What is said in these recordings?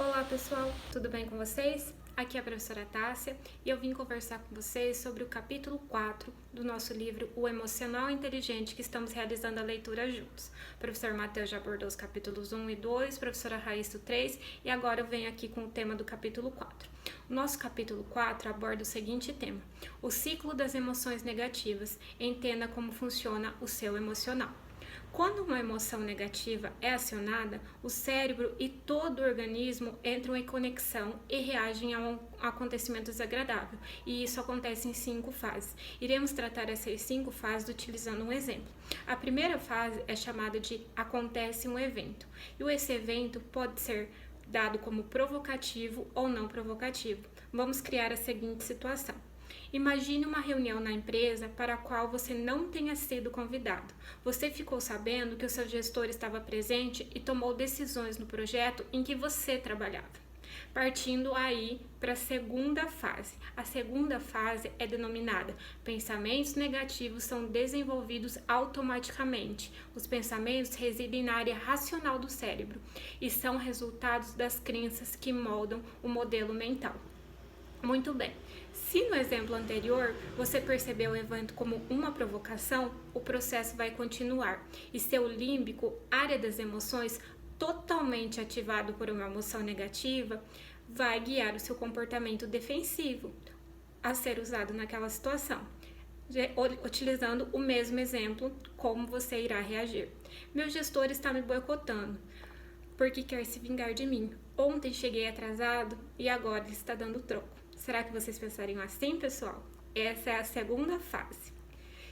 Olá pessoal, tudo bem com vocês? Aqui é a professora Tássia e eu vim conversar com vocês sobre o capítulo 4 do nosso livro O Emocional Inteligente, que estamos realizando a leitura juntos. O professor Matheus já abordou os capítulos 1 e 2, professora Raíssa o 3 e agora eu venho aqui com o tema do capítulo 4. O nosso capítulo 4 aborda o seguinte tema: o ciclo das emoções negativas. Entenda como funciona o seu emocional. Quando uma emoção negativa é acionada, o cérebro e todo o organismo entram em conexão e reagem a um acontecimento desagradável. E isso acontece em 5 fases. Iremos tratar essas 5 fases utilizando um exemplo. A primeira fase é chamada de acontece um evento. E esse evento pode ser dado como provocativo ou não provocativo. Vamos criar a seguinte situação. Imagine uma reunião na empresa para a qual você não tenha sido convidado. Você ficou sabendo que o seu gestor estava presente e tomou decisões no projeto em que você trabalhava. Partindo aí para a segunda fase. A segunda fase é denominada pensamentos negativos são desenvolvidos automaticamente. Os pensamentos residem na área racional do cérebro e são resultados das crenças que moldam o modelo mental. Muito bem. Se no exemplo anterior você percebeu o evento como uma provocação, o processo vai continuar e seu límbico, área das emoções, totalmente ativado por uma emoção negativa, vai guiar o seu comportamento defensivo a ser usado naquela situação. Utilizando o mesmo exemplo, como você irá reagir. Meu gestor está me boicotando porque quer se vingar de mim. Ontem cheguei atrasado e agora está dando troco. Será que vocês pensariam assim, pessoal? Essa é a segunda fase.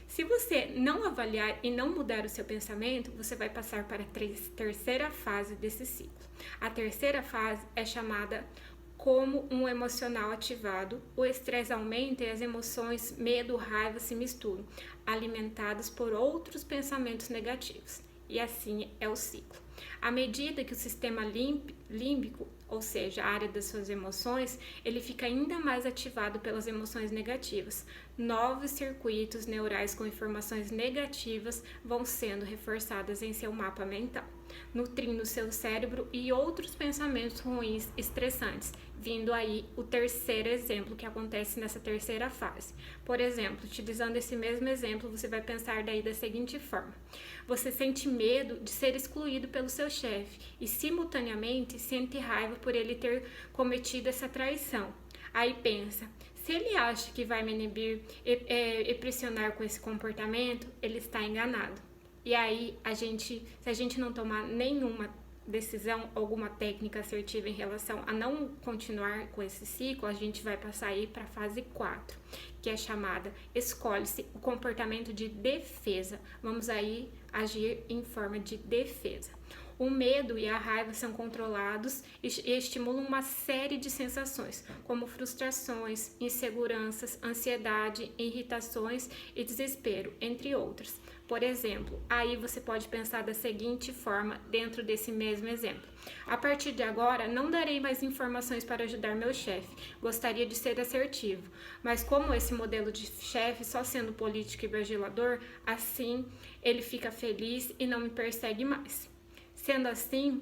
Se você não avaliar e não mudar o seu pensamento, você vai passar para a terceira fase desse ciclo. A terceira fase é chamada como um emocional ativado. O estresse aumenta e as emoções, medo, raiva se misturam, alimentadas por outros pensamentos negativos. E assim é o ciclo. À medida que o sistema límbico, ou seja, a área das suas emoções, ele fica ainda mais ativado pelas emoções negativas. Novos circuitos neurais com informações negativas vão sendo reforçadas em seu mapa mental, nutrindo seu cérebro e outros pensamentos ruins estressantes, vindo aí o terceiro exemplo que acontece nessa terceira fase. Por exemplo, utilizando esse mesmo exemplo, você vai pensar daí da seguinte forma: você sente medo de ser excluído pelo seu chefe e simultaneamente sente raiva por ele ter cometido essa traição. Aí pensa, se ele acha que vai me inibir e pressionar com esse comportamento, ele está enganado. E aí, se a gente não tomar nenhuma decisão, alguma técnica assertiva em relação a não continuar com esse ciclo, a gente vai passar aí para a fase 4, que é chamada escolhe-se o comportamento de defesa. Vamos aí agir em forma de defesa. O medo e a raiva são controlados e estimulam uma série de sensações, como frustrações, inseguranças, ansiedade, irritações e desespero, entre outras. Por exemplo, aí você pode pensar da seguinte forma dentro desse mesmo exemplo: a partir de agora, não darei mais informações para ajudar meu chefe. Gostaria de ser assertivo, mas como esse modelo de chefe só sendo político e bajulador, assim ele fica feliz e não me persegue mais. Sendo assim,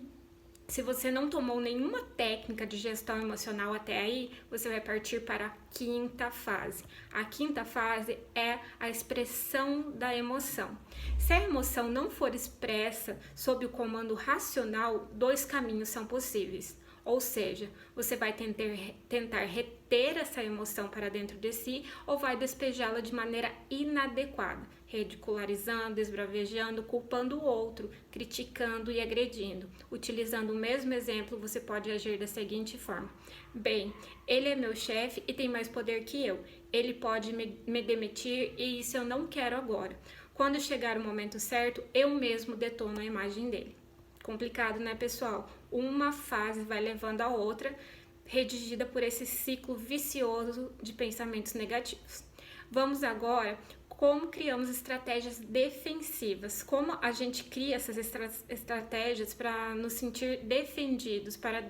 se você não tomou nenhuma técnica de gestão emocional até aí, você vai partir para a quinta fase. A quinta fase é a expressão da emoção. Se a emoção não for expressa sob o comando racional, 2 caminhos são possíveis. Ou seja, você vai tentar reter essa emoção para dentro de si ou vai despejá-la de maneira inadequada, ridicularizando, esbravejando, culpando o outro, criticando e agredindo. Utilizando o mesmo exemplo, você pode agir da seguinte forma: bem, ele é meu chefe e tem mais poder que eu. Ele pode me demitir e isso eu não quero agora. Quando chegar o momento certo, eu mesmo detono a imagem dele. Complicado, né, pessoal? Uma fase vai levando a outra, redigida por esse ciclo vicioso de pensamentos negativos. Vamos agora como criamos estratégias defensivas, como a gente cria essas estratégias para nos sentir defendidos, para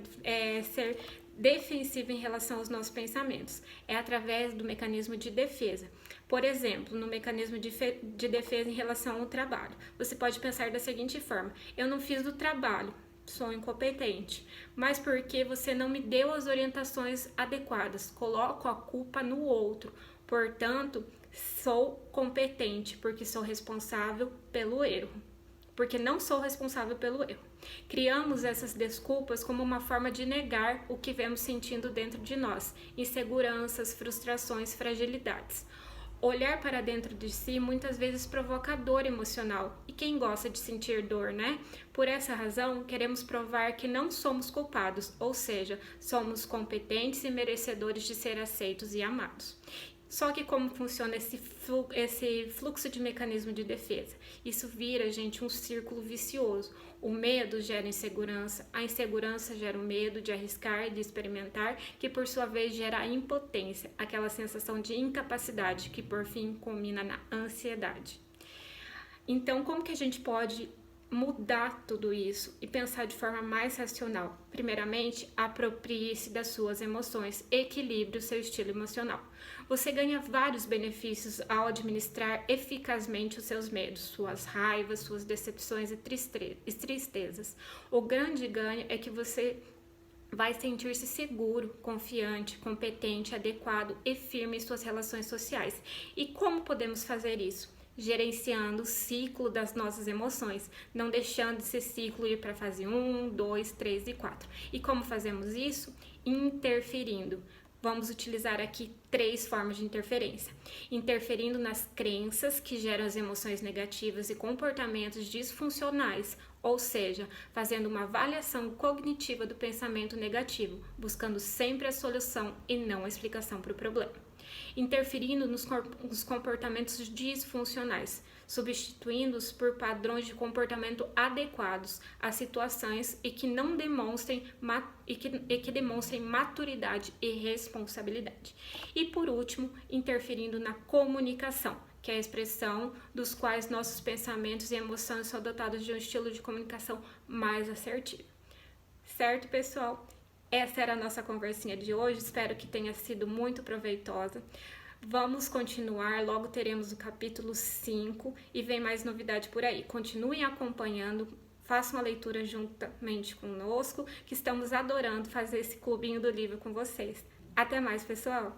ser defensivo em relação aos nossos pensamentos. É através do mecanismo de defesa. Por exemplo, no mecanismo de defesa em relação ao trabalho. Você pode pensar da seguinte forma: eu não fiz do trabalho, sou incompetente, mas porque você não me deu as orientações adequadas. Coloco a culpa no outro. Portanto, sou competente porque sou responsável pelo erro. Porque não sou responsável pelo erro. Criamos essas desculpas como uma forma de negar o que vemos sentindo dentro de nós, inseguranças, frustrações, fragilidades. Olhar para dentro de si muitas vezes provoca dor emocional. E quem gosta de sentir dor, né? Por essa razão, queremos provar que não somos culpados, ou seja, somos competentes e merecedores de ser aceitos e amados. Só que como funciona esse fluxo de mecanismo de defesa? Isso vira, gente, um círculo vicioso. O medo gera insegurança, a insegurança gera o medo de arriscar, de experimentar, que por sua vez gera a impotência, aquela sensação de incapacidade que por fim culmina na ansiedade. Então, como que a gente pode mudar tudo isso e pensar de forma mais racional? Primeiramente, aproprie-se das suas emoções, equilibre o seu estilo emocional. Você ganha vários benefícios ao administrar eficazmente os seus medos, suas raivas, suas decepções e tristezas. O grande ganho é que você vai sentir-se seguro, confiante, competente, adequado e firme em suas relações sociais. E como podemos fazer isso? Gerenciando o ciclo das nossas emoções, não deixando esse ciclo ir para a fase 1, 2, 3 e 4. E como fazemos isso? Interferindo. Vamos utilizar aqui 3 formas de interferência. Interferindo nas crenças que geram as emoções negativas e comportamentos disfuncionais, ou seja, fazendo uma avaliação cognitiva do pensamento negativo, buscando sempre a solução e não a explicação para o problema. Interferindo nos comportamentos disfuncionais, substituindo-os por padrões de comportamento adequados às situações e que não demonstrem demonstrem maturidade e responsabilidade. E por último, interferindo na comunicação, que é a expressão dos quais nossos pensamentos e emoções são dotados de um estilo de comunicação mais assertivo. Certo, pessoal? Essa era a nossa conversinha de hoje, espero que tenha sido muito proveitosa. Vamos continuar, logo teremos o capítulo 5 e vem mais novidade por aí. Continuem acompanhando, façam a leitura juntamente conosco, que estamos adorando fazer esse clubinho do livro com vocês. Até mais, pessoal!